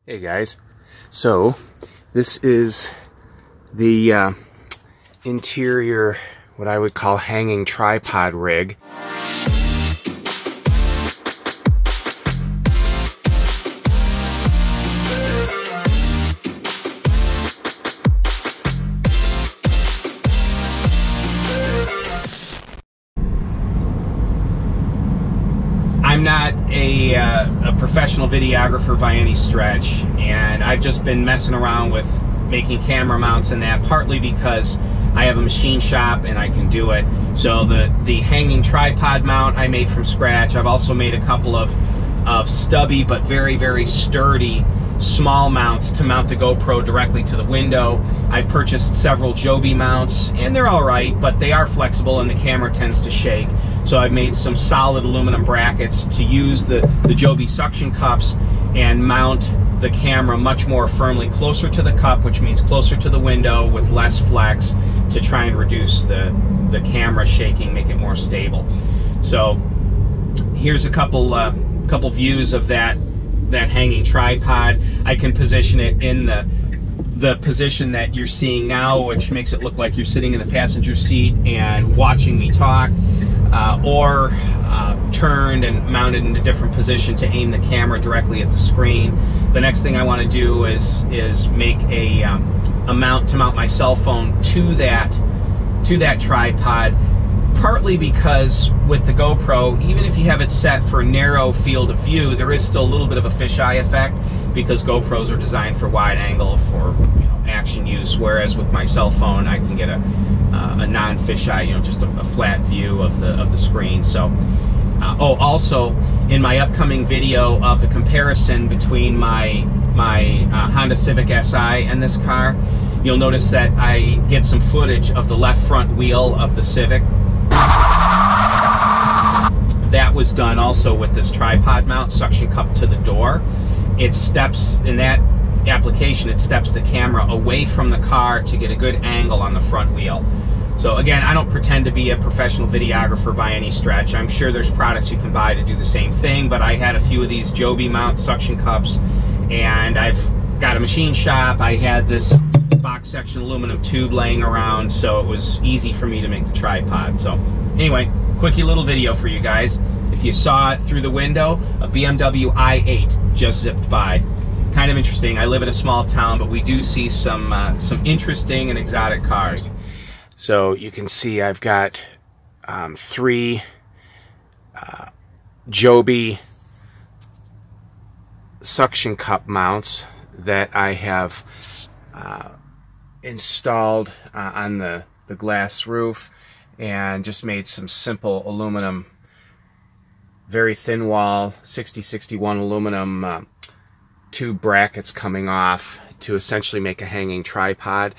Hey guys, so this is the interior, what I would call hanging tripod rig. I'm not a professional videographer by any stretch, and I've just been messing around with making camera mounts and that, partly because I have a machine shop and I can do it. So the hanging tripod mount I made from scratch. I've also made a couple of stubby but very, very sturdy small mounts to mount the GoPro directly to the window. I've purchased several Joby mounts, and they're all right, but they are flexible and the camera tends to shake. So I've made some solid aluminum brackets to use the Joby suction cups and mount the camera much more firmly closer to the cup, which means closer to the window with less flex, to try and reduce the camera shaking, make it more stable. So here's a couple views of that hanging tripod. I can position it in the position that you're seeing now, which makes it look like you're sitting in the passenger seat and watching me talk, or turned and mounted in a different position to aim the camera directly at the screen. The next thing I want to do is make a mount to mount my cell phone to that tripod, partly because with the GoPro, even if you have it set for a narrow field of view, there is still a little bit of a fisheye effect, because GoPros are designed for wide angle, for action use, whereas with my cell phone I can get a non-fisheye, just a flat view of the screen. So also in my upcoming video of the comparison between my Honda Civic Si and this car, you'll notice that I get some footage of the left front wheel of the Civic. That was done also with this tripod mount, suction cup to the door. It steps, in that application, it steps the camera away from the car to get a good angle on the front wheel. So again, I don't pretend to be a professional videographer by any stretch. I'm sure there's products you can buy to do the same thing, but I had a few of these Joby mount suction cups, and I've got a machine shop. I had this box section aluminum tube laying around, so it was easy for me to make the tripod. So anyway, quickie little video for you guys. If you saw it through the window, a BMW i8 just zipped by. Kind of interesting. I live in a small town, but we do see some interesting and exotic cars. So you can see I've got three Joby suction cup mounts that I have installed on the glass roof, and just made some simple aluminum, very thin wall 6061 aluminum tube brackets coming off to essentially make a hanging tripod.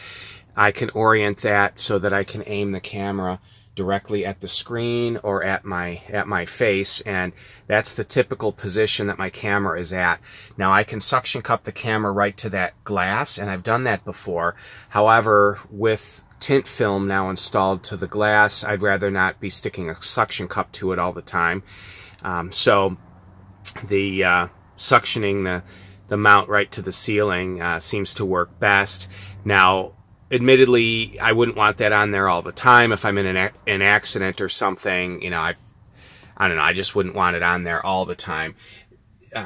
I can orient that so that I can aim the camera directly at the screen or at my face, and that's the typical position that my camera is at. Now I can suction cup the camera right to that glass, and I've done that before. However, with tint film now installed to the glass, I'd rather not be sticking a suction cup to it all the time. So the suctioning the mount right to the ceiling seems to work best. Now, admittedly, I wouldn't want that on there all the time. If I'm in an accident or something, I don't know, I just wouldn't want it on there all the time.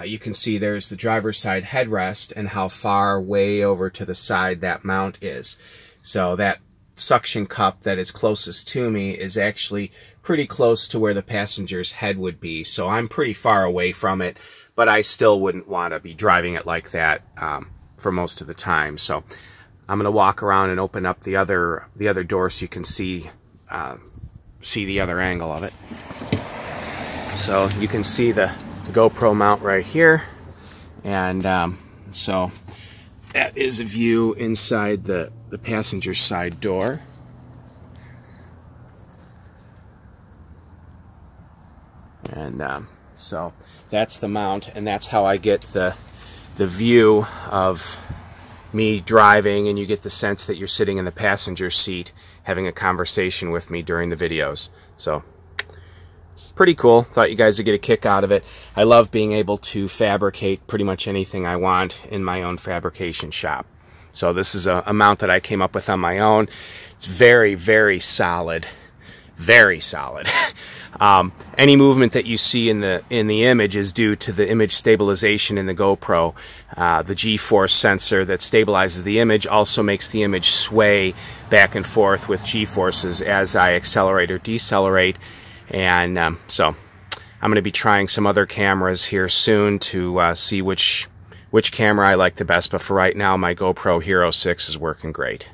You can see there's the driver's side headrest and how far way over to the side that mount is. So that suction cup that is closest to me is actually pretty close to where the passenger's head would be. So I'm pretty far away from it, but I still wouldn't want to be driving it like that for most of the time. So I'm going to walk around and open up the other door so you can see the other angle of it. So you can see the GoPro mount right here, and so that is a view inside the passenger side door. And so that's the mount, and that's how I get the view of me driving, and you get the sense that you're sitting in the passenger seat having a conversation with me during the videos. So pretty cool. Thought you guys would get a kick out of it. I love being able to fabricate pretty much anything I want in my own fabrication shop. So this is a mount that I came up with on my own. It's very, very solid. Very solid. Any movement that you see in the image is due to the image stabilization in the GoPro. The G-force sensor that stabilizes the image also makes the image sway back and forth with G-forces as I accelerate or decelerate. And so I'm going to be trying some other cameras here soon to see which camera I like the best. But for right now, my GoPro Hero 6 is working great.